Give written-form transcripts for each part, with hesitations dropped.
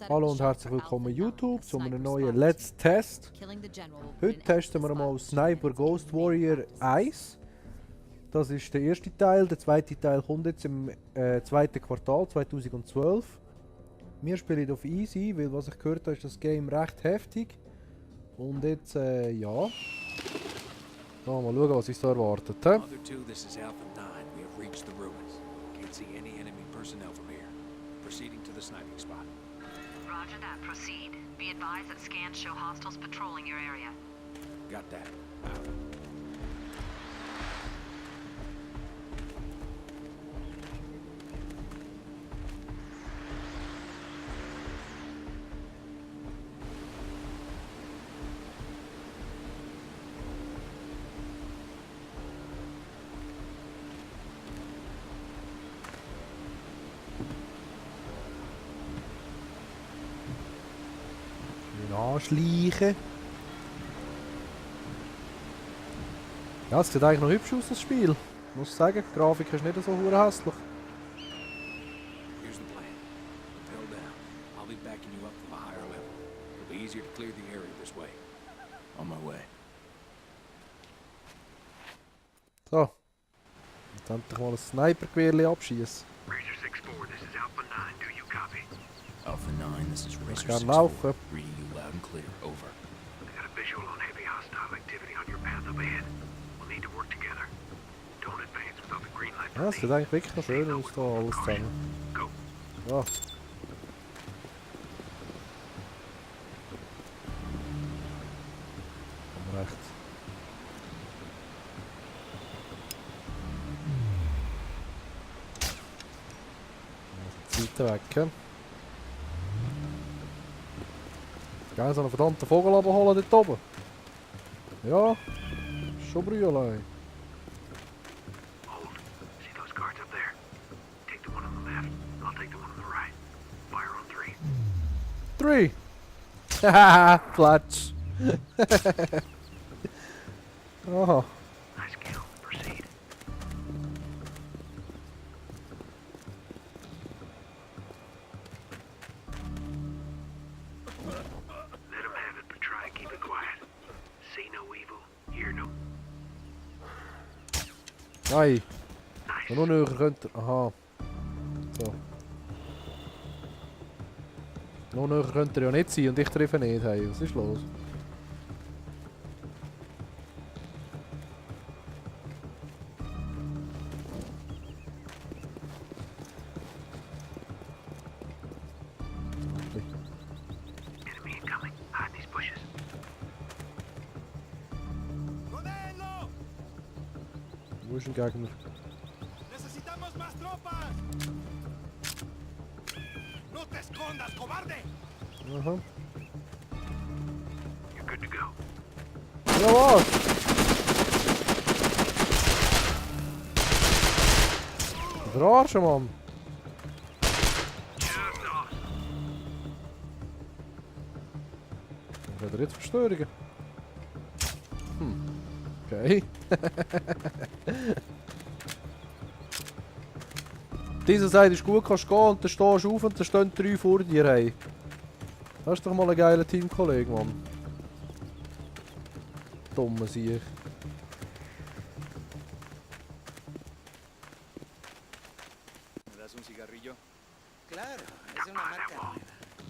Hallo und herzlich willkommen YouTube zu einem neuen Let's Test. Heute testen wir mal Sniper Ghost Warrior 1. Das ist der erste Teil, der zweite Teil kommt jetzt im zweiten Quartal 2012. Wir spielen auf Easy, weil was ich gehört habe, ist das Game recht heftig. Und jetzt, ja. Mal schauen, was uns da erwartet. Proceeding to the sniping spot. Roger that. Proceed. Be advised that scans show hostiles patrolling your area. Got that. Out. Anschleichen. Ja, es sieht eigentlich noch hübsch aus, das Spiel. Ich muss sagen, die Grafik ist nicht so hässlich. So. Jetzt endlich mal ein Sniper-Gewehrchen abschießen. Alpha 9, this is Racer Kann 6 laufen. reading you loud and clear. Over. We got a visual on heavy hostile activity on your path up ahead. We'll need to work together. Don't advance without the green light. Ja, es sieht eigentlich wirklich noch schön aus, da alles zusammen. Go. Ja. Recht. Seite weg. Gehen so einen verdammten Vogel abholen dort oben. Ja, schon Brühlein. Hold. See those guards up there? Take the one on the left. I'll take the one on the right. Fire on 3. 3! Haha, Platsch. Aha. Nice kill. Proceed. Let him have it, but try and keep it quiet. See no evil, hear no. Nein. Nice. Noch näher könnte... Aha. So. Noch näher könnte er ja nicht sein und ich treffe nicht. Hey, was ist los? Enemy incoming. Hide in these bushes. Wo ist ein Gegner? ¡Necesitamos más tropas! ¡No te escondas, cobarde! Aha. You're good to go. Ja, was? Verarschen, Mann. Just off. Gaat er jetzt Verstörungen? Okay. Dieser Seite ist gut, kannst gehen und dann stehst du auf und dann stehen 3 vor dir. Hey. Das ist doch mal ein geiler Teamkollege, Mann. Dumme Sieg. ¿Me das un cigarrillo? Claro, es Duck una by that marca wall. nueva.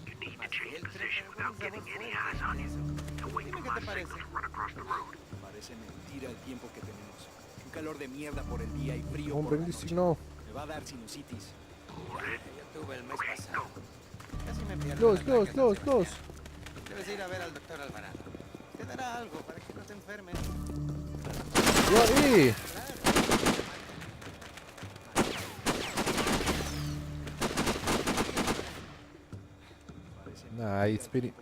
You need to Más change fieltro, position pero without con un getting sabor any fuerte eyes on you. eso. And wait Dime for qué my te parece. signal to run across the road. Parece mentira el tiempo que tenemos. Un calor de mierda por el día y frío Warum por la bringt die noche. Signal? Me va a dar sinusitis. Hold it. Yo tuve el mes Okay, pasado. go. Casi me pierdo Los, el los, ataque a San los, Sebastián. los. Debes ir a ver al doctor Alvarado. Te dará algo para que no te enfermes. Ja, eh. Nein, jetzt bin ich...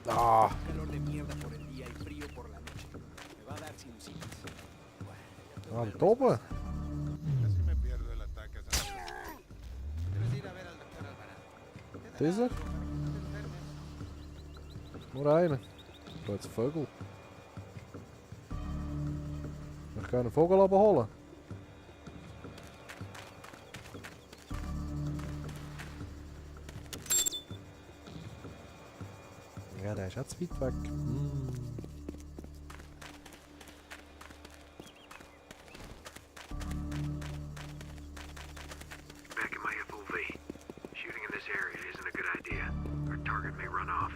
Ah. Un calor de mierda por el día y frío por la noche. Me va a dar sinusitis. Ah, da oben. Casi me pierdo el ataque a San Sebastián. Debes ir a ver al doctor Alvarado. Te dará Dieser? algo para que no te enfermes. Nur einer. Da jetzt ein Vogel. Ich kann einen Vogel abholen. Der ist auch zu weit weg. Back in my FOV. Shooting in this area isn't a good idea. Our target may run off.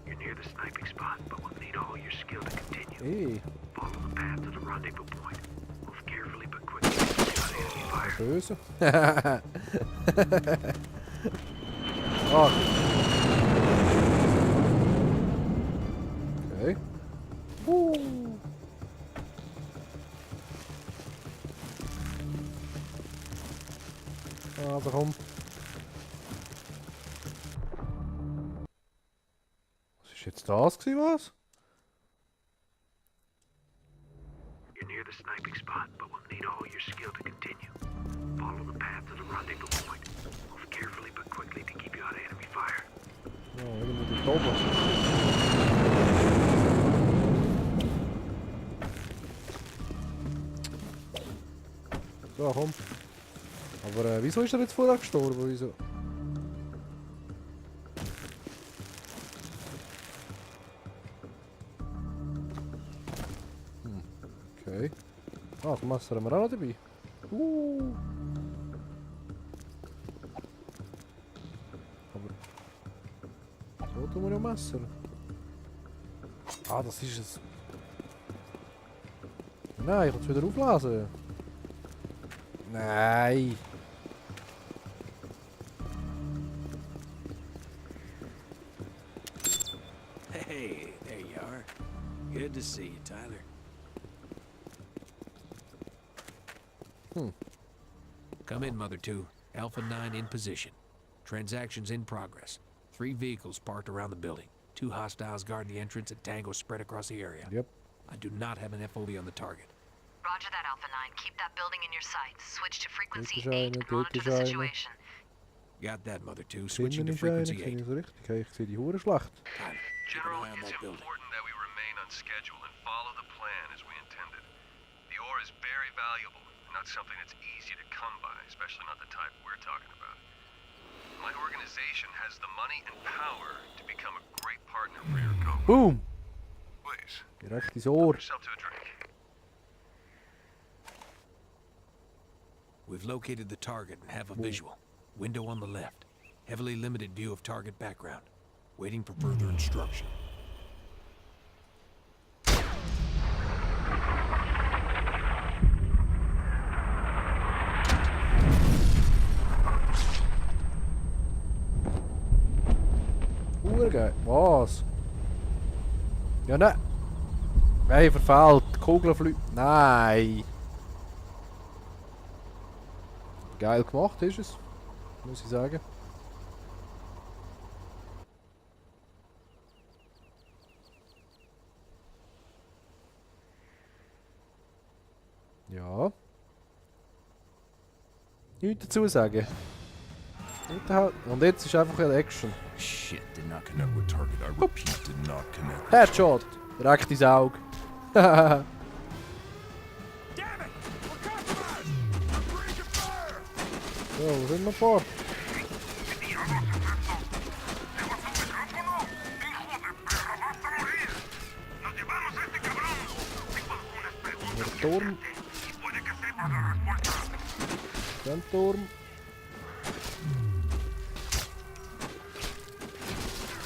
You're near the sniping spot, but we'll need all your skill to continue. Hey, Follow the path to the rendezvous point. Move carefully but quickly to keep out enemy fire. böse. Ah. Okay. Aber komm. Was ist jetzt das gewesen, was? You're near the sniping spot, but we'll need all your skill to continue. Follow the path to the rendezvous point. Move carefully but quickly to keep you out of enemy fire. Ja, irgendwie die Thomas. So, komm. Aber wieso ist er jetzt vorher gestorben? Wieso? Okay. Ah, das Messer haben wir auch noch dabei. Aber... So tun wir ja Messer. Ah, das ist es. Nein, ich kann es wieder auflesen. Nein. Hey, there you are. Good to see you, Tyler. Come in, Mother 2. Alpha 9 in position. Transactions in progress. 3 vehicles parked around the building. 2 hostiles guard the entrance and tangos spread across the area. Yep. I do not have an FOV on the target. Roger that, Alpha 9. Keep that building in your sights. Switch to frequency Dort ist 8 einer, and monitor dort the ist einer. situation. Got that, Mother 2. Hinten Switching to ist einer, frequency sehe 8. ich so richtig. Okay, ich sehe die Hure schlecht. Tyler, keep an General, eye on it's that building. important that we remain on schedule and follow the plan as we intended. The ore is very valuable, not something that's easy to come by, especially not the type we're talking about. My organization has the money and power to become a great partner for your company. Boom! Please, Direkt ins help Ohr. yourself to a drink. We've located the target and have a visual. Window on the left. Heavily limited view of target background. Waiting for further instruction. Urgeil. Was? Ja, ne. Nein, verfehlt. Die Kugel fliegt. Nein. Geil gemacht ist es. Muss ich sagen. Ja. Nichts dazu sagen. Und jetzt ist einfach eine Action. Shit, did not connect with target. I repeat, did not connect with Headshot! Direkt ins Auge. Damn it! We're compromised! I'm breathing fire! So, wo sind wir vor? Der Turm. Den Turm.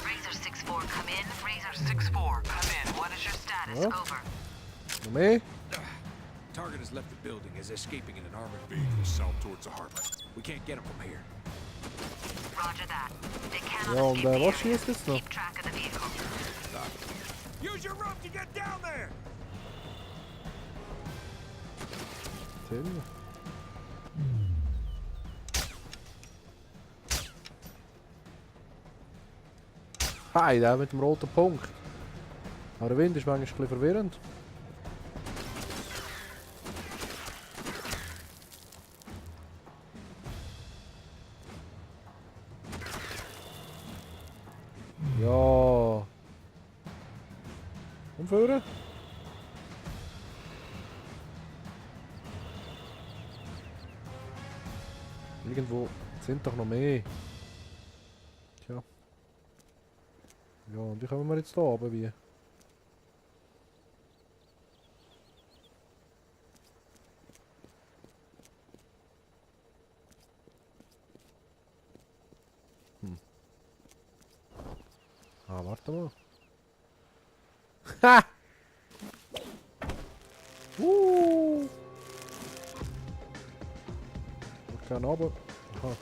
Razor 6-4, come in. Razor 6-4, come in. What is your status? Ja. Over. Noch mehr? Target has left the building, is escaping in an armored vehicle south towards the harbor. We can't get him from here. Roger that. They cannot Ja, und escape the was area. schießt jetzt noch? Keep track of the vehicle. Use your rope to get down there! Tim. Hi, der mit dem roten Punkt. Aber der Wind ist manchmal ein bisschen verwirrend. Ja. Umführen. Irgendwo sind doch noch mehr. Tja. Ja, und wie kommen wir jetzt da runter? Wie? Ah, warte mal. Ha! Ich kann runter. Aha.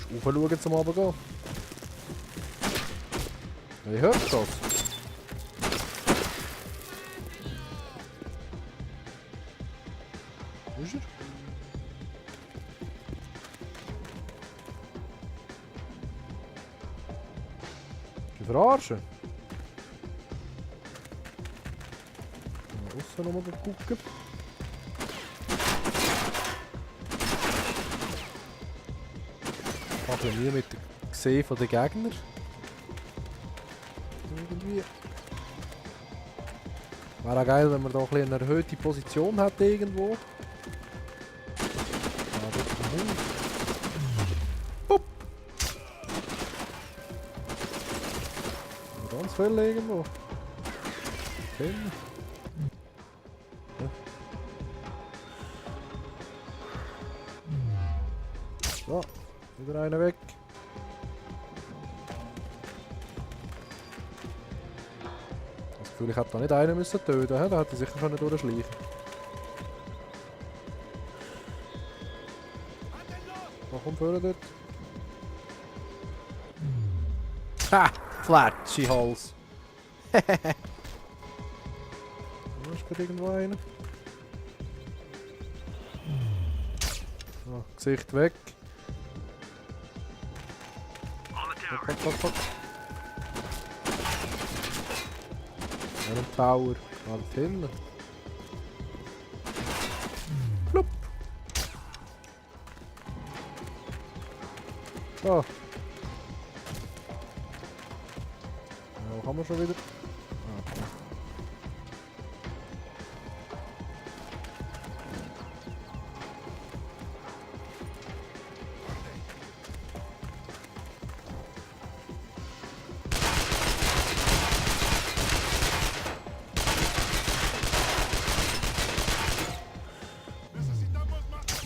Du musst raufschauen zum runtergehen. Ja, ich hörst das. Wo ist er? Die verarschen. Mal aussen nochmal gucken. Ich habe nie mit dem gesehen von den Gegnern. Irgendwie. Wäre auch geil, wenn man da ein bisschen eine erhöhte Position hat irgendwo. Ah, dort ist ein Hund. Pup! Ganz viel irgendwo. Kennen. Ja. So, wieder einer weg. Das Gefühl, ich hätte da nicht einen müssen töten, da hätte ich sicher schon durchschleichen. Da kommt vorne dort. Ha! Flatschi Hals! Da ist gerade irgendwo einer. So, Gesicht weg. Fuck. Einen Power. Halt hin. Plupp. So. Ja, wo haben wir schon wieder? Ah, okay.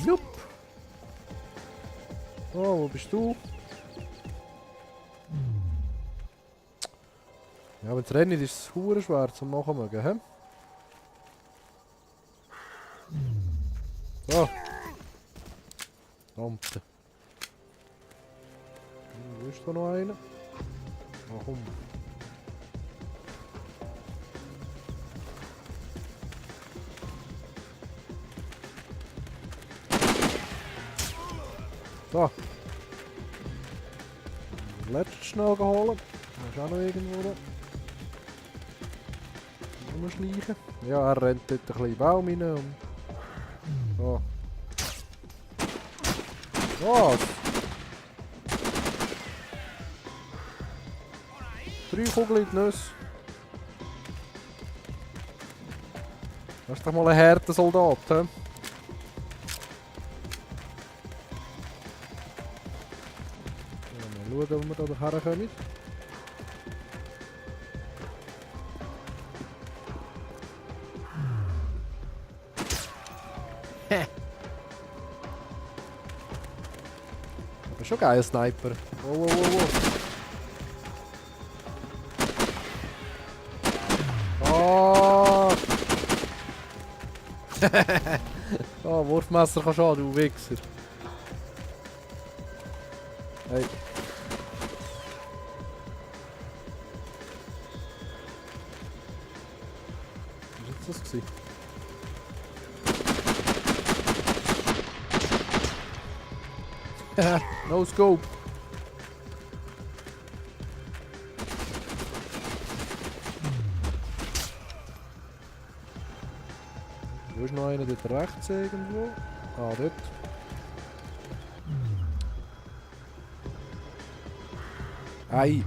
Jupp. Oh, wo bist du? Ja, wenn es rennt, ist es hure schwer zum Nachmachen, hä? So. Lampe. Wo ist da noch einer? Warum? So. Letztes schnell geholt. Da ist auch noch irgendwo da. Rumschleichen. Ja, er rennt dort ein bisschen in den Baum rein und... So. Was? 3 Kugeln in die Nüsse. Das ist doch mal ein harter Soldat, hä? Mal schauen, ob wir da herkommen. Aber schon geil, Sniper. Wow. Oh! Oh, Wurfmesser kann schon, du Wichser. Hey. Was war das gewesen? No scope. Wo ist noch einer dort rechts irgendwo? Ah, dort. Ei, ich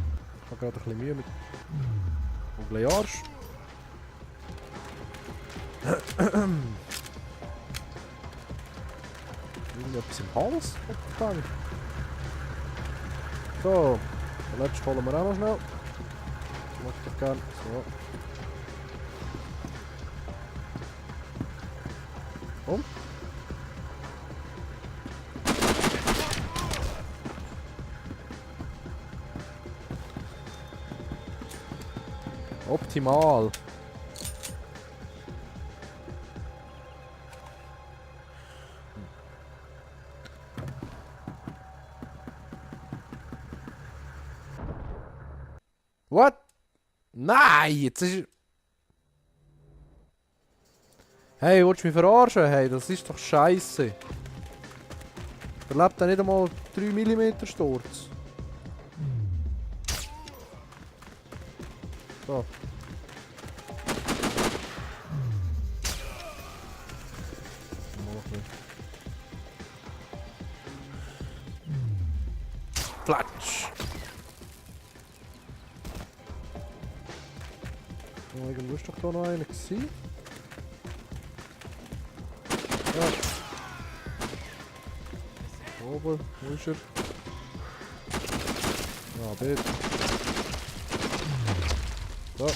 habe gerade ein bisschen Mühe mit Ugliarsch. Irgendetwas im Hals? So, Letztes holen wir auch noch schnell. Mach ich gerne. So. Und? Optimal. What? Nein, jetzt ist... Hey, willst du mich verarschen? Hey, das ist doch scheiße. Da lebt nicht einmal 3 mm Sturz. So. Platsch! Oh, irgendwo ist doch da noch einer gewesen. Ja. Oben, wo ist er? Ja, dort. So.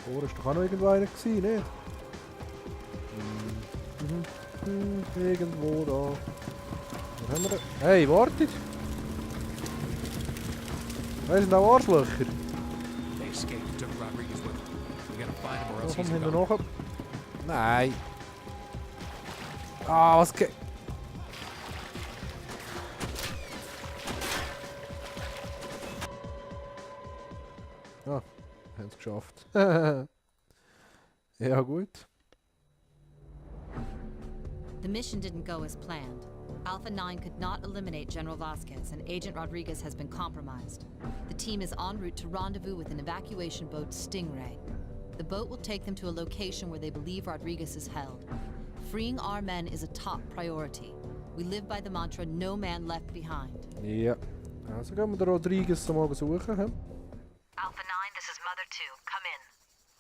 Oh, ist doch auch noch irgendwo einer gewesen, nicht? Irgendwo da. Wo haben wir den? Hey, wartet! Wer sind auch Arschlöcher? They escaped and took Rodriguez with them. We gotta find him or Da else he's kommt hinten gone. noch. Nein. Ah, was geht? Ah, haben es geschafft. Ja, gut. The mission didn't go as planned. Alpha 9 could not eliminate General Vasquez, and Agent Rodriguez has been compromised. The team is en route to rendezvous with an evacuation boat, Stingray. The boat will take them to a location where they believe Rodriguez is held. Freeing our men is a top priority. We live by the mantra, no man left behind. Ja. Also gehen wir den Rodriguez mal suchen. He? Alpha 9, this is Mother 2. Come in.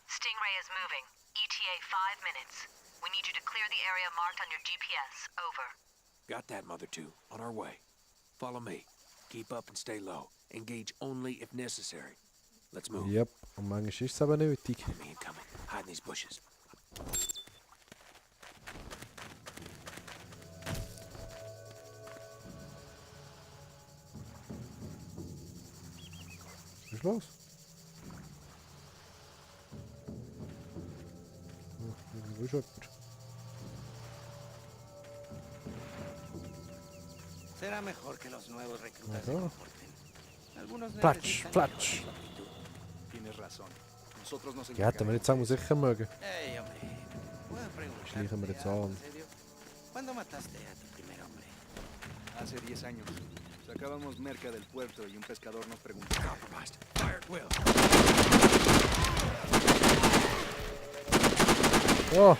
Stingray is moving. ETA 5 minutes. We need you to clear the area marked on your GPS. Over. Got that, Mother 2. On our way. Follow me. Keep up and stay low. Engage only if necessary. Let's move. Yep. Und manchmal ist es aber nötig. Enemy incoming. Hide in these bushes. Was ist los? Irgendwo ist jemand. Será mejor que los nuevos reclutas se Ajá. comporten. Algunos Platsch, necesitan platsch. mejor actitud. Tienes razón. Nosotros nos Ja, hätten wir jetzt auch sicher mögen. Ey, hombre. ¿Puedo preguntarte Schleichen wir jetzt algo an. en serio? ¿Cuándo mataste a tu primer hombre? Hace 10 años. Sacábamos merca del puerto y un pescador nos preguntó. Compromised. Fire at will. Oh!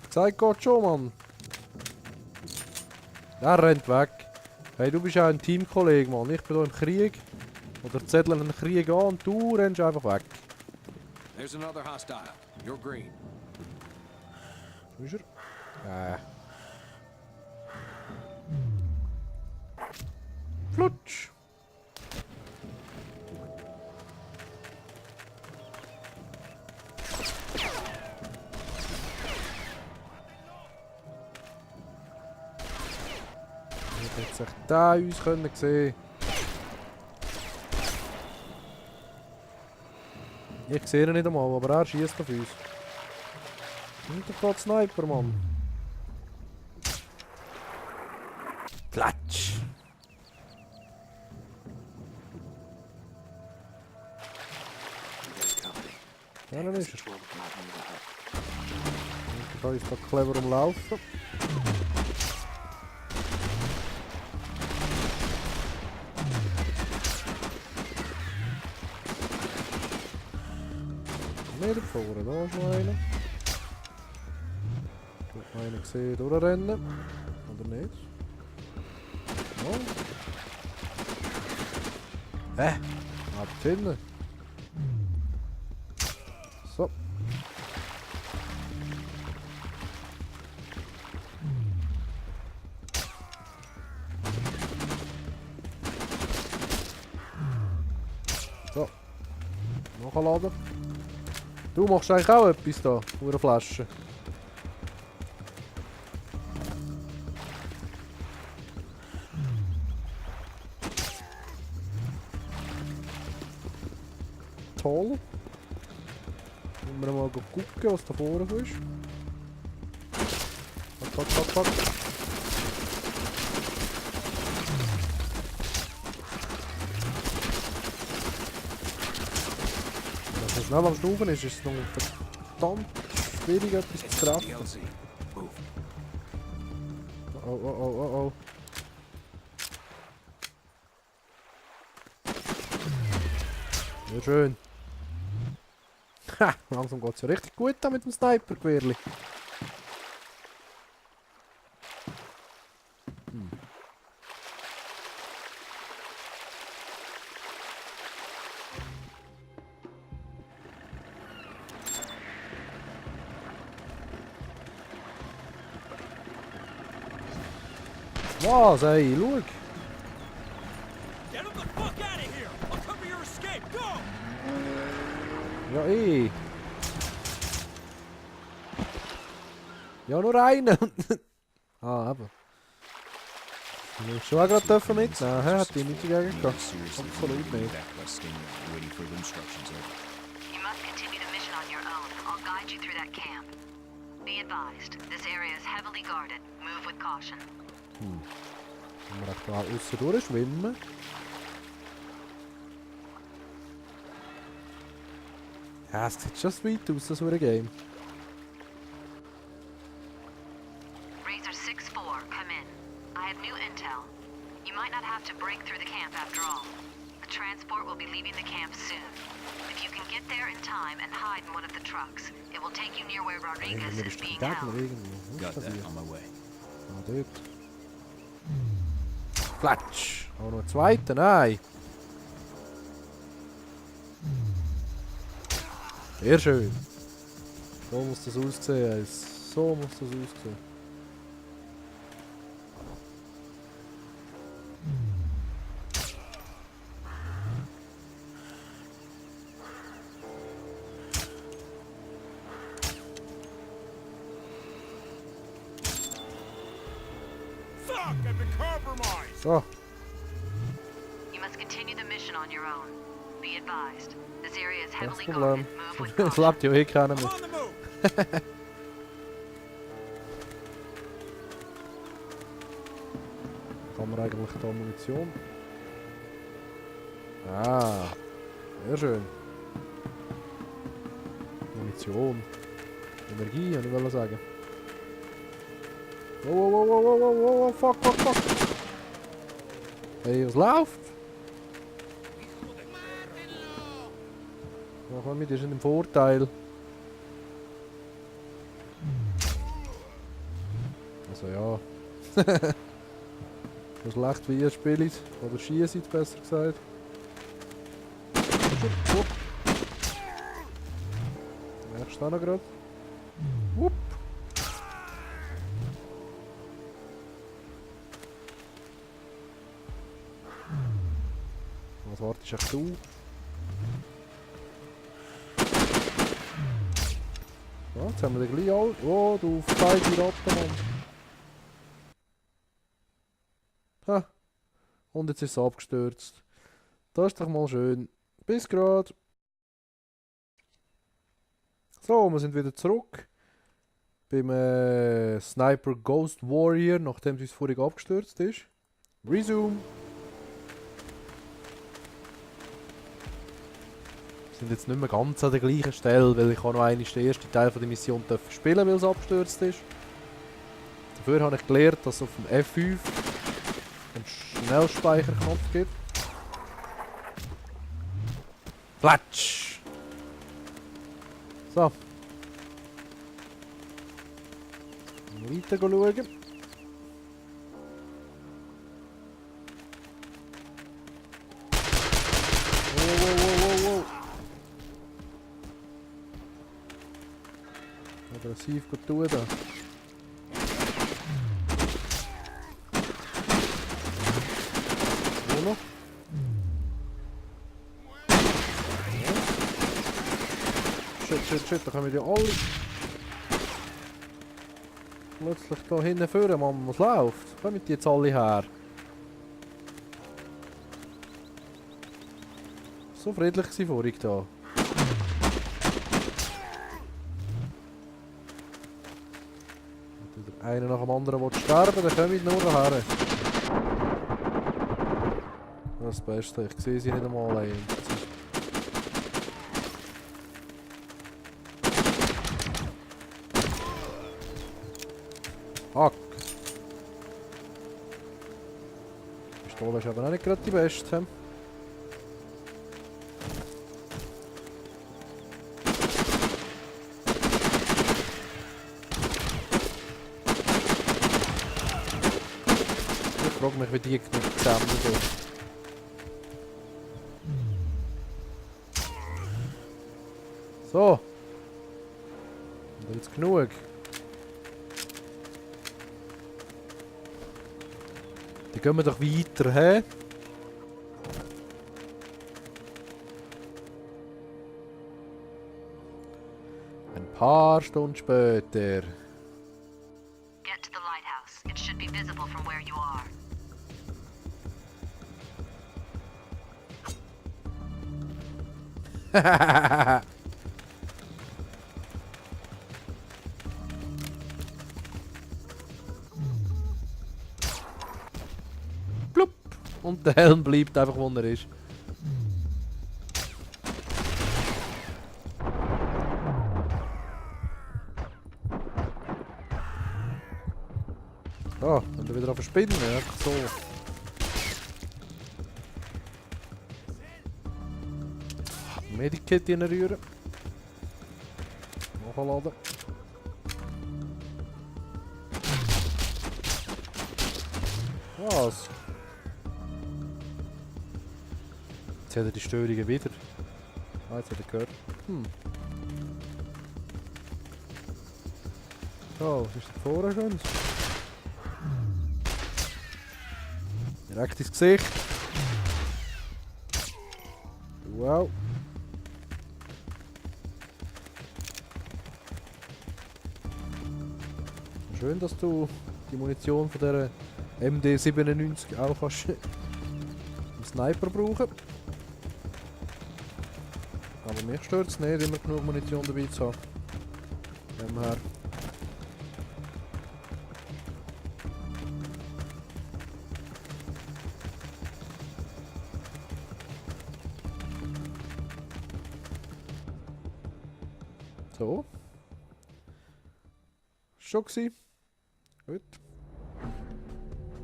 Zeit geht schon, Mann. Der rennt weg. Hey, du bist ja ein Teamkollege, Mann. Ich bin hier im Krieg. Oder zetteln einen Krieg an und du rennst einfach weg. There's another hostile. You're green. Wo ist er? Flutsch! Hätte sich da uns können sehen. Ich sehe ihn nicht einmal, aber er schießt auf uns. Und der Gott Sniper, Mann. Platsch! Ja, dann ist er. Ich kann uns da clever umlaufen. Mehr vorne, da ist noch einer. Ich habe einen gesehen, durchrennen. Oder nicht? Oh. Hä? Ah, da hinten. nachladen. Du machst eigentlich auch etwas da, vor einer Flasche. Toll. Wollen wir mal gucken, was da vorne ist. Fuck. Wenn man schnell am Schnaufen ist es noch verdammt schwierig, etwas zu treffen. DLC. Move. Oh. Sehr schön. Ha, langsam geht es ja richtig gut da mit dem Sniper-Gewehrli. Was, ey, schau. Get him the fuck out of here! I'll cover your escape. Go! Ja, eh. Ja, nur einen. Ah, eben. Du musst schon auch gerade dürfen mitnehmen, hä? Hat die nicht dagegen gehabt? Absolut nicht. You must continue the mission on your own. I'll guide you through that camp. Be advised, this area is heavily guarded. Move with caution. Können wir echt da aussen durchschwimmen? Ja, es sieht schon weit aus, das ein Game. Razor 6-4, come in. I have new intel. You might not have to break through the camp after all. The transport will be leaving the camp soon. If you can get there in time and hide in one of the trucks, it will take you near where Rodriguez Mir is ist der being Gegner held. irgendwo. Got that on my way. Ah, dort. Klatsch! Auch noch einen zweiten, nein! Sehr schön. So muss das aussehen. So muss das aussehen. Fuck! I've been compromised! So, You must continue the mission on your own. Be advised, this area is kein heavily Problem. guarded. Move with Es caution. lebt ja eh keiner I'm mehr. on the move! Kann man eigentlich da Munition? Ah, sehr schön. Munition. Energie, wollte ich wollte sagen. Wow, fuck. Hey, was läuft? Ja, komm mit, die sind im Vorteil. Also ja. So schlecht wie ihr spielt. Oder schießt, besser gesagt. Wupp. Merkst du auch noch gerade? Wupp. Was wartest echt du? Ja, jetzt haben wir den gleich all. Oh, du feige Ratte, Mann. Ha. Und jetzt ist es abgestürzt. Das ist doch mal schön. Bis grad. So, wir sind wieder zurück. Beim Sniper Ghost Warrior, nachdem es vorhin abgestürzt ist. Resume. Wir sind jetzt nicht mehr ganz an der gleichen Stelle, weil ich auch noch einmal den ersten Teil von der Mission spielen durfte, weil es abgestürzt ist. Dafür habe ich gelernt, dass es auf dem F5 einen Schnellspeicherknopf gibt. Flatsch! So. Weiter schauen. Wow. Aggressiv tun da. Wo noch? shit, da kommen die alle... Plötzlich da hinten vorne, Mann, was läuft? Kommen die jetzt alle her? So friedlich war vorhin da. Wenn einer nach dem anderen will sterben, dann kommen die nur daher. Das ist das Beste, ich sehe sie nicht einmal ein. Hack! Die Pistole ist aber auch nicht gerade die beste. Ich frage mich, wie die genug zusammen sind. So. Und jetzt genug. Dann gehen wir doch weiter, hä? Ein paar Stunden später. Get to the lighthouse. It should be visible from where you are. Plupp. Und der Helm bleibt einfach, wo er ist. Ah, und er wieder auf Spinnen, einfach so. Medikit reinrühren. Nachladen. Was? Jetzt hat er die Störungen wieder. Ah, jetzt hat er gehört. So, was ist da vorne schon? Direkt ins Gesicht. Wow. Schön, dass du die Munition von der MD97 auch kannst im Sniper brauchen. Aber mich stört es nicht, immer genug Munition dabei zu haben. Dem her. So. Schon gewesen. Gut.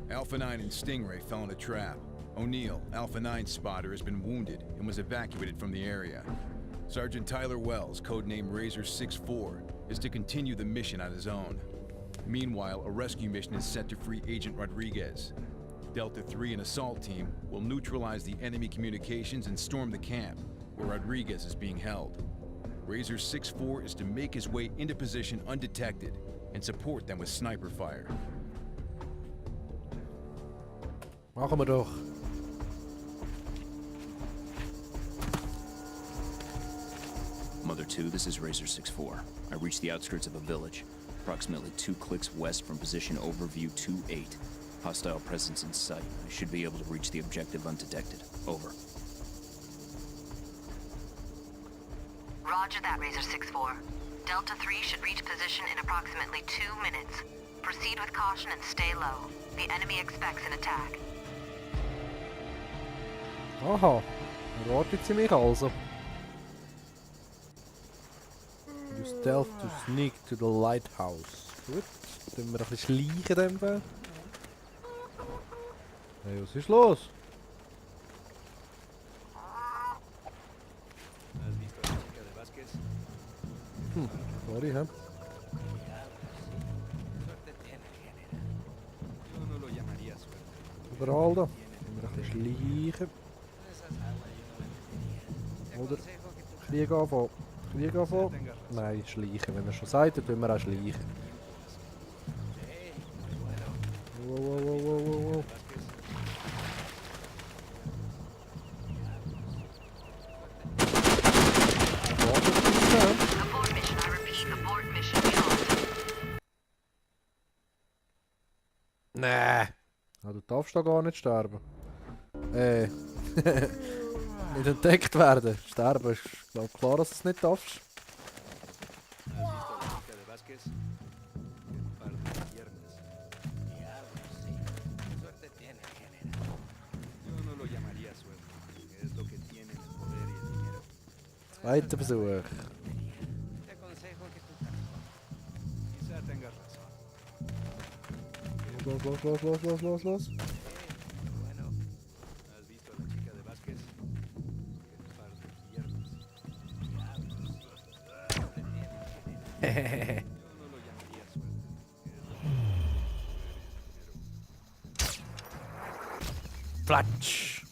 Alpha 9 and Stingray fell in a trap. O'Neill, Alpha 9's spotter, has been wounded and was evacuated from the area. Sergeant Tyler Wells, codenamed Razor 64, is to continue the mission on his own. Meanwhile, a rescue mission is set to free Agent Rodriguez. Delta 3 and Assault Team will neutralize the enemy communications and storm the camp, where Rodriguez is being held. Razor 64 is to make his way into position undetected and support them with sniper fire. Machen wir doch. Mother 2, this is Razor 64. I reached the outskirts of a village, approximately 2 clicks west from position overview 2-8. Hostile presence in sight. I should be able to reach the objective undetected. Over. Roger that, Razor 64. Delta 3 should reach position in approximately 2 minutes. Proceed with caution and stay low. The enemy expects an attack. Aha, erwartet sie mich also. Use stealth to sneak to the lighthouse. Gut, dann wir ein bisschen schleichen in dem Fall. Hey, was ist los? Sorry, hä? Überall da. Wir ein bisschen schleichen. Oder Krieg anfangen. Krieg anfangen? Nein, schleichen. Wenn er schon sagt, dann tun wir auch schleichen. Wow, wow, wow, wow, wow, wow. Nee. Ah, du darfst da gar nicht sterben. Nicht entdeckt werden. Sterben ist glaub klar, dass du es nicht darfst. ¿Has visto a la chica de Vázquez? Qué par de piernas. Diablos, sí. Suerte tiene, general. Yo no lo llamaría suerte. Es lo que tienen el poder y el dinero. Zweiter Versuch. Te aconsejo que tú también. Quizá tengas razón. Los. Bueno, ¿has visto a la chica de Vázquez? Qué par de piernas. Diablos, sí. Suerte tiene, general. Yo no lo llamaría suerte. Platsch.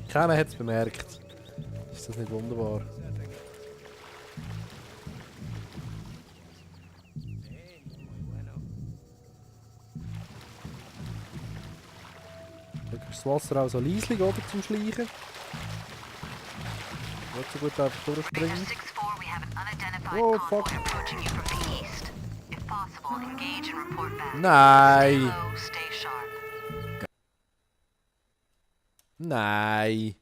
Keiner hat es bemerkt. Ist das nicht wunderbar? Da ist das Wasser auch so leislich, oder, zum Schleichen. Nicht so gut einfach durchspringen. Razor 6-4, we have an unidentified Oh, convoy fuck. approaching you from the east. If possible, engage and report back. Stay Nein! low, stay sharp. Nein!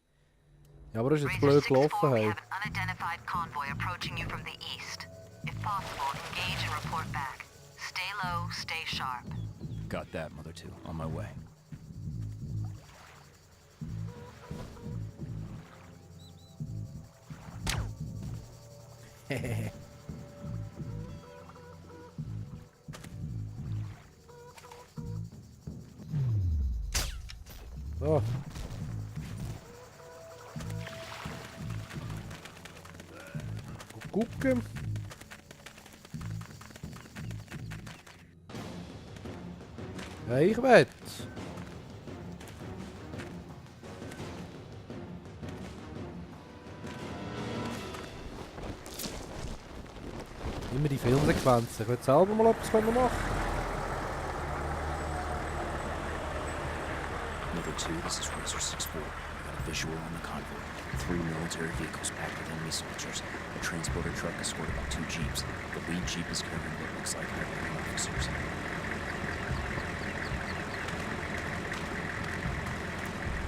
Ja, aber das ist jetzt Razor blöd 6-4, gelaufen. we Hey. have an unidentified convoy approaching you from the east. If possible, engage and report back. Stay low, stay sharp. Got that, Mother 2. On my way. So. Gucken. Ja, ich will. Immer die Filmsequenzen. Ich will selber mal etwas machen. Mother 2, this is Razor 6-4. I got a visual on the convoy. 3 military vehicles packed with enemy soldiers. A transporter truck escorted by 2 jeeps. The lead jeep is carrying what looks like high-ranking officers.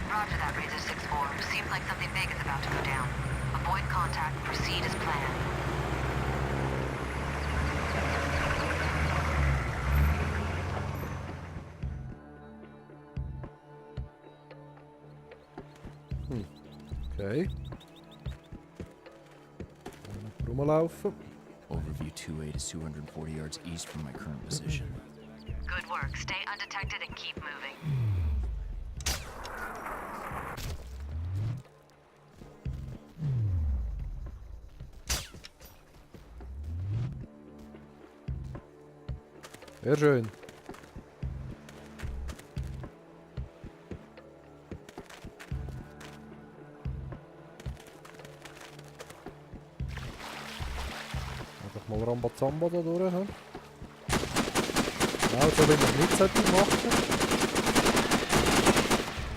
Roger that, Razor 6-4. Seems like something big is about to go down. Avoid contact, proceed as planned. Okay. Rumlaufen. Overview 2-8 is 240 yards east from my current position. Good work. Stay undetected and keep moving. Sehr schön. Einfach mal Rambazamba da durch. He? Genau so, wenn man es nicht sollte machen.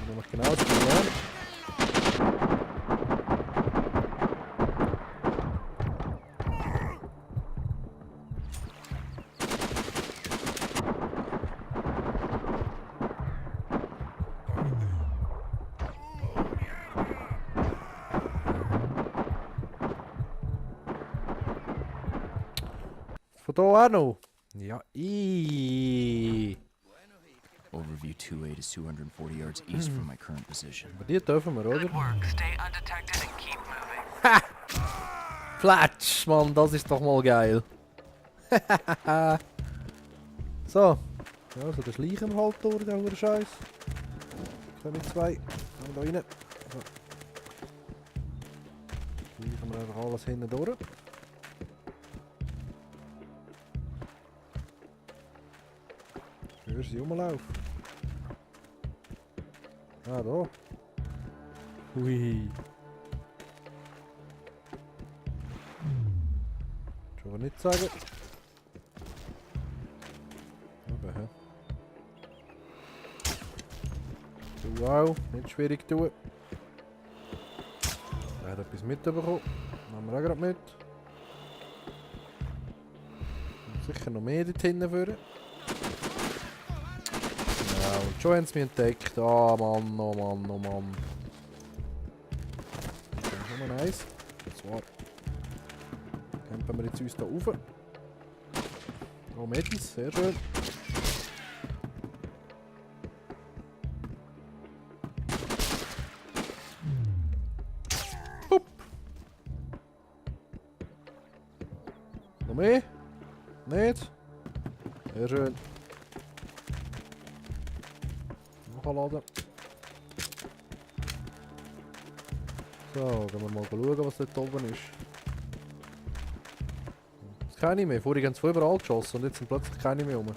Nämlich genau das Problem. Von hier auch noch. Ja, Overview 2-8 is 240 yards east from my current position. Aber die dürfen wir, oder? Good work. Stay undetected and keep moving. Ha! Flatsch, Mann, das ist doch mal geil. So. Ja, so, dann schleichen wir halt durch, der Scheiß. Können 2. Kommen da rein. So. Schleichen wir einfach alles hinten durch. Hör sie rumlaufen. Ah, da. Hui. Schon nicht sagen. Aber, hä? Du auch. Nicht schwierig tun. Er hat etwas mitbekommen. Nehmen wir auch gerade mit. Sicher noch mehr dort hinten führen. Ja, und schon haben sie mich entdeckt. Ah, Mann, oh Mann, oh Mann. Okay, Nummer 1. Und zwar campen wir jetzt uns da rauf. Oh, Medis, sehr schön. Hup. Noch mehr? Nicht? Sehr schön. Nachladen. So, gehen wir mal schauen, was dort oben ist. Das kenne ich mehr. Vorher haben sie von überall geschossen und jetzt sind plötzlich keine mehr rum.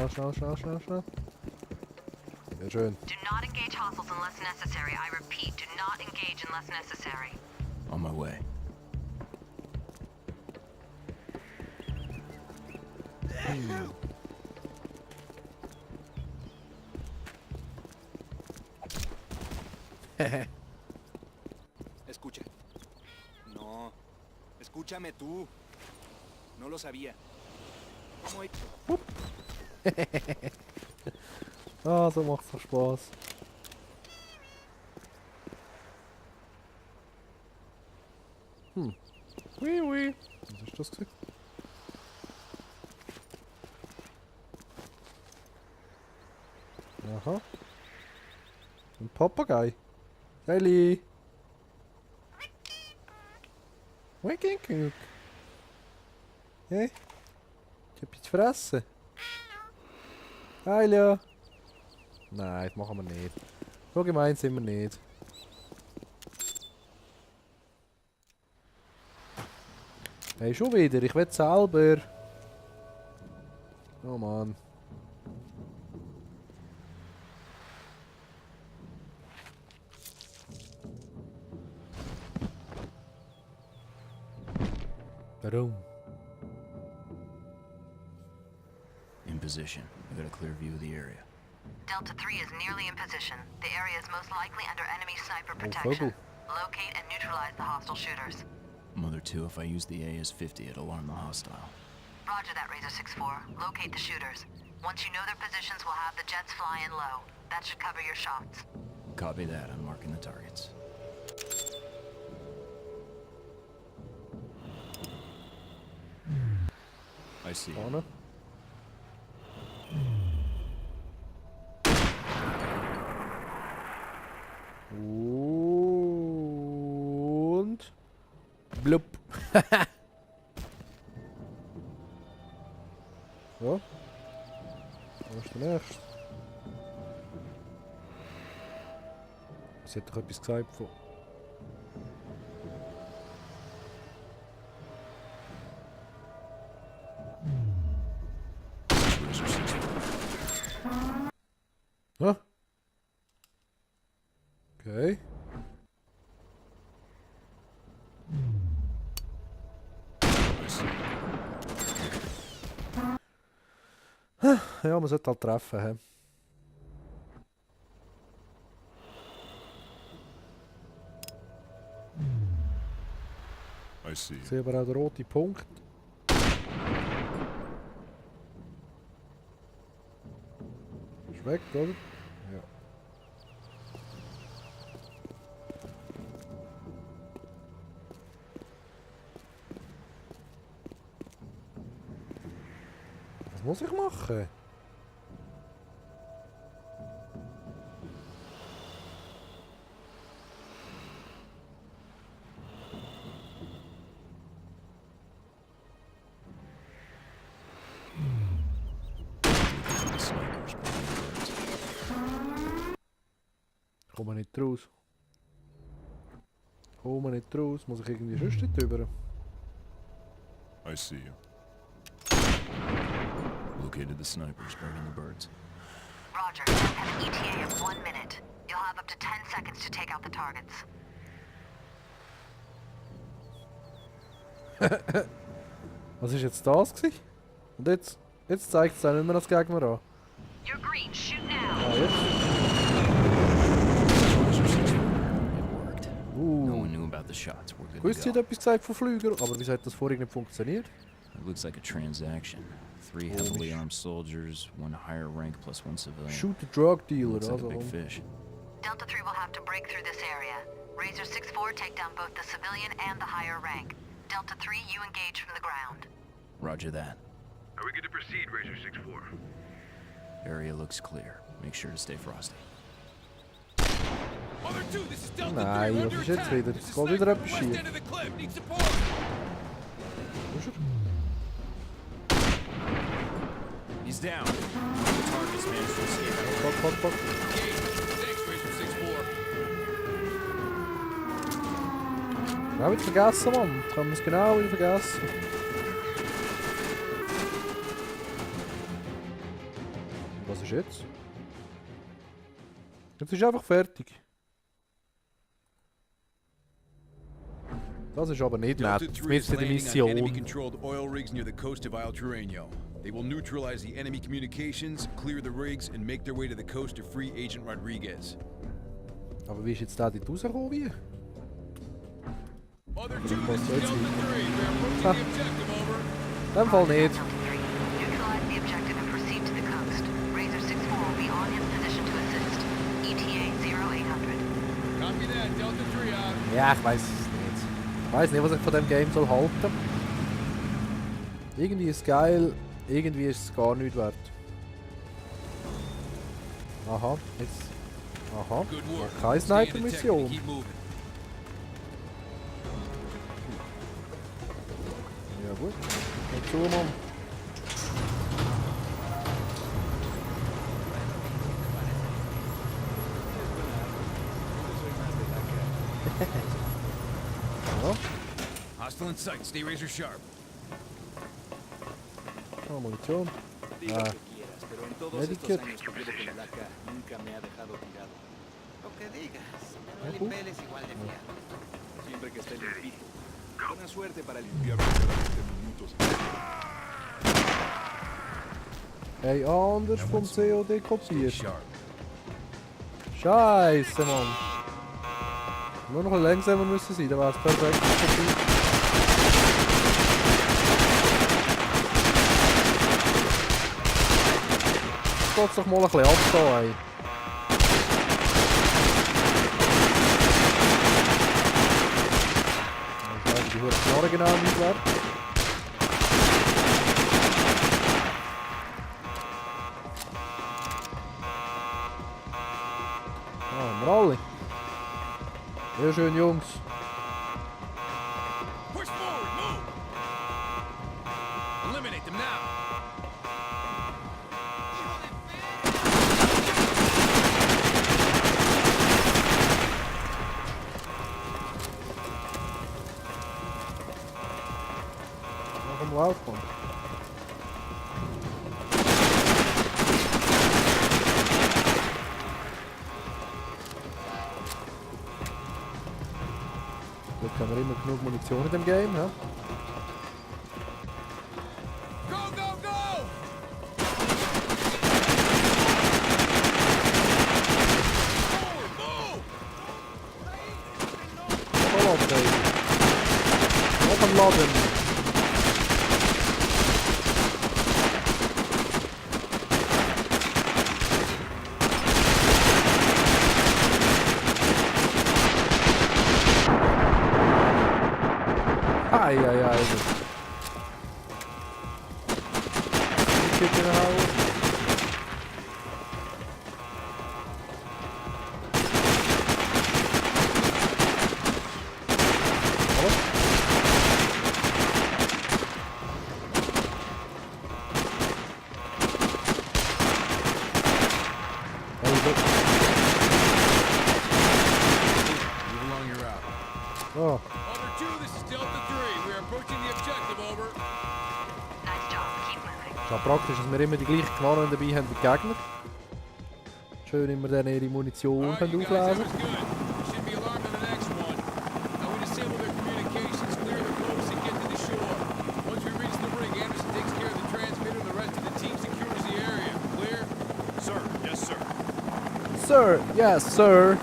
Schnell. Sehr schön. Do not engage hostiles unless necessary. I repeat, do not engage unless necessary. On my way. Escucha. No. Escúchame tú. No lo sabía. ¿Cómo hay... Ah, so macht's doch Spaß. Ui. Was ist das gewesen? Aha. Ein Papagei. Sally. Wink. Hey. Ich hab jetzt fressen. Heil. Nein, das machen wir nicht. So gemein sind wir nicht. Hey, schon wieder. Ich will selber. Oh Mann. Warum? In position. I got a clear view of the area. Delta 3 is nearly in position. The area is most likely under enemy sniper protection. Locate and neutralize the hostile shooters. Mother 2, if I use the AS-50, it'll alarm the hostile. Roger that, Razor 6-4. Locate the shooters. Once you know their positions, we'll have the jets fly in low. That should cover your shots. Copy that. I'm marking the targets. I see. Vorne. Und blub. So. Was ist der nächste? Sie hat doch etwas gesagt von. Huh? Okay. Ja, man sollte halt treffen. He? I see. Ich sehe aber auch den roten Punkt. Ist weg, oder? Ja. Was muss ich machen? Komme nicht raus. Muss ich irgendwie sonst nicht drüber? I see you. Located the snipers burning the birds. Roger. Have an ETA of 1 minute. You'll have up to 10 seconds to take out the targets. Was ist jetzt das gewesen? Und jetzt zeigt es dann nicht mehr das Gegner an. You're green. Shoot now. Ah, jetzt? It worked. No one knew about the shots. We're good Grüß, sie to hat go. etwas gesagt von Flüger, aber wieso hat das vorhin nicht funktioniert? It looks like a transaction. 3 heavily armed soldiers, 1 higher rank plus 1 civilian. Shoot the drug dealer, Looks like a also. big fish. Delta 3 will have to break through this area. Razor 6-4 take down both the civilian and the higher rank. Delta 3, you engage from the ground. Roger that. Are we good to proceed, Razor 6-4? Area looks clear. Make sure to stay frosty. Mother 2, this is Delta 3. Nein, We're was under ist jetzt attack. wieder? This Es is geht wieder Sniper etwas west schief. end of the cliff. Need support. Wo ist er? He's down. The target's managed to escape. Fuck. Engage. Thanks, Razor 6-4. Ich habe wieder vergessen, Mann. Ich habe es genau wieder vergessen. Was ist jetzt? Jetzt ist einfach fertig. Das ist aber nicht nett. Delta 3 Jetzt is wird die landing on Mission. enemy-controlled oil rigs near the coast of El Terreno. They will neutralize the enemy communications, clear the rigs, and make their way to the coast to free Agent Rodriguez. Aber wie ist jetzt der dort rausgekommen? Wie? Mother 2, this is Delta 3. We're approaching the objective, over. In dem Fall nicht. Delta 3, neutralize the objective and proceed to the coast. Razor 6-4 will be on in position to assist. ETA 0800. Copy that. Delta 3 out. Ja, ich weiß es nicht. Ich weiß nicht, was ich von dem Game soll halten. Irgendwie ist es geil, irgendwie ist es gar nicht wert. Aha, jetzt. Aha, Good work. keine Stay in attack and Sniper-Mission. keep moving. Ja gut, dazu, Mann. Ja, Hostile in sight. Stay razor sharp. Munition. Diga Ah. lo que quieras, pero en todos Medikit. estos años que llevo con el AK nunca me ha dejado tirado. Lo que digas. Manuel y Pérez igual de fiado. Siempre que esté limpio. Buena suerte para limpiar los 20 minutos. Hey, anders vom COD Stay kopiert. sharp. Scheiße, Mann. Nur noch ein langsamer müssen sein, dann wäre es perfekt. Geht's doch mal ein bisschen ab da, ey. Ich weiß, die Knarre genau nicht wert. Haben wir alle. Sehr schön, Jungs. Push forward. Move. Eliminate them now. Noch am Laufen. Gut, haben wir immer genug Munition in dem Game, ja? Go, go, go! Forward, move! Voll abdrehen. Noch am Laden. Ai, ai, ai. Kick in de houden. Move along your route. Oh, Over 2, this is Delta 3. We are approaching the objective, over. Nice job. Keep moving. es ist auch praktisch, dass wir immer die gleichen Knarren dabei haben wie die Gegner. Schön immer dann ihre Munition All right, können you guys, that auflesen. was good. You should be alarmed in the next one. Now we disable their communications, clear the boats, and get to the shore. Once we reach the rig, Anderson takes care of the transmitter, and the rest of the team secures the area. Clear? Sir, yes, sir. Sir, yes, sir.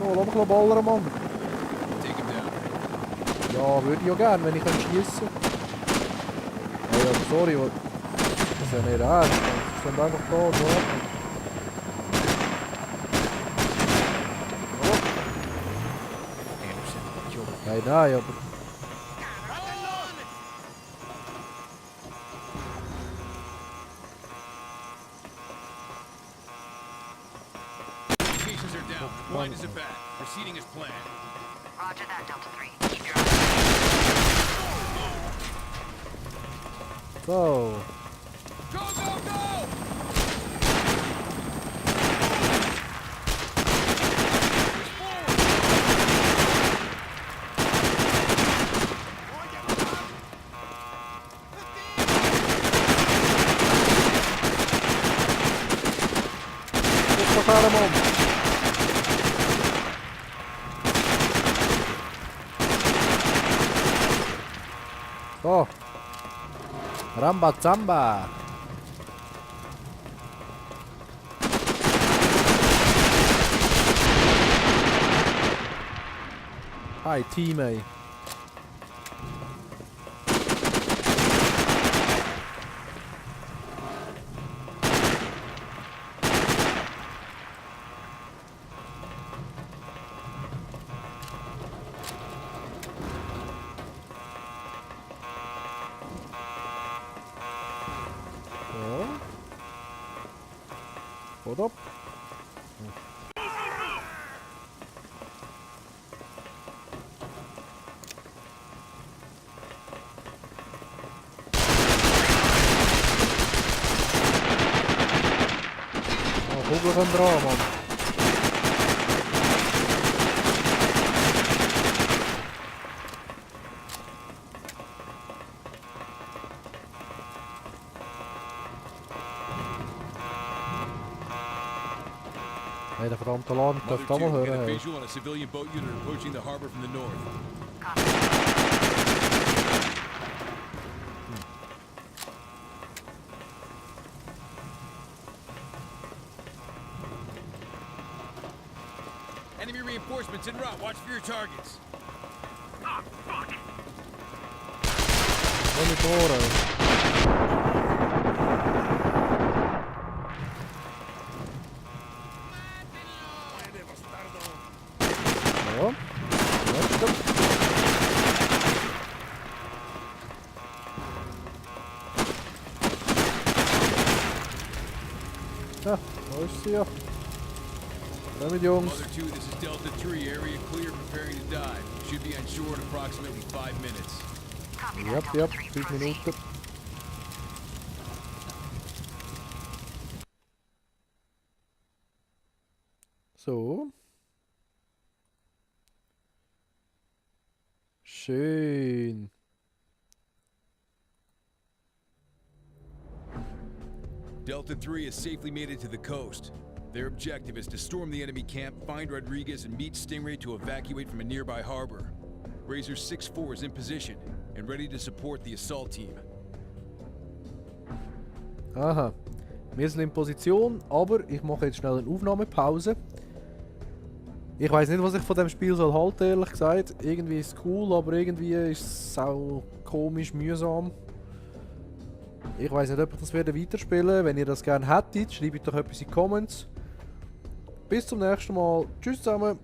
So, lass mich ballern, Mann. Take him down. Ja, würde ich ja gerne, wenn ich schießen könnte. Hey, aber sorry, das ist ja nicht ernst. Sie stehen einfach da und warten. Hey, nein, aber... Communications are down. Blind is a bat. Proceeding as planned. Roger that, Delta 3. Keep your eyes. So. Go, go, go! Mann. So. Ramba Zamba. Hi, teammate. Hold up. Oh, Kugel van dran, man. Hey, de verdammte alarm, ik kan het allemaal Get a horen. Hey. visual on a civilian boat unit approaching the harbor from the north. Enemy reinforcements en route. Watch for your targets. Wil niet horen. Ja. Ja, daar is hij ja. Damit jongens. Mother 2, this is Delta 3. Area clear, preparing to dive. Should be on shore in approximately 5 minutes. Yep, 5 minuten. So. Schön. Delta 3 has safely made it to the coast. Their objective is to storm the enemy camp, find Rodriguez, and meet Stingray to evacuate from a nearby harbor. Razor 6-4 is in position and ready to support the assault team. Aha. Wir sind in Position, aber ich mache jetzt schnell eine Aufnahmepause. Ich weiß nicht, was ich von dem Spiel soll halten, ehrlich gesagt. Irgendwie ist es cool, aber irgendwie ist es auch komisch, mühsam. Ich weiß nicht, ob ich das weiterspielen werde. Wenn ihr das gerne hättet, schreibt doch etwas in die Comments. Bis zum nächsten Mal. Tschüss zusammen.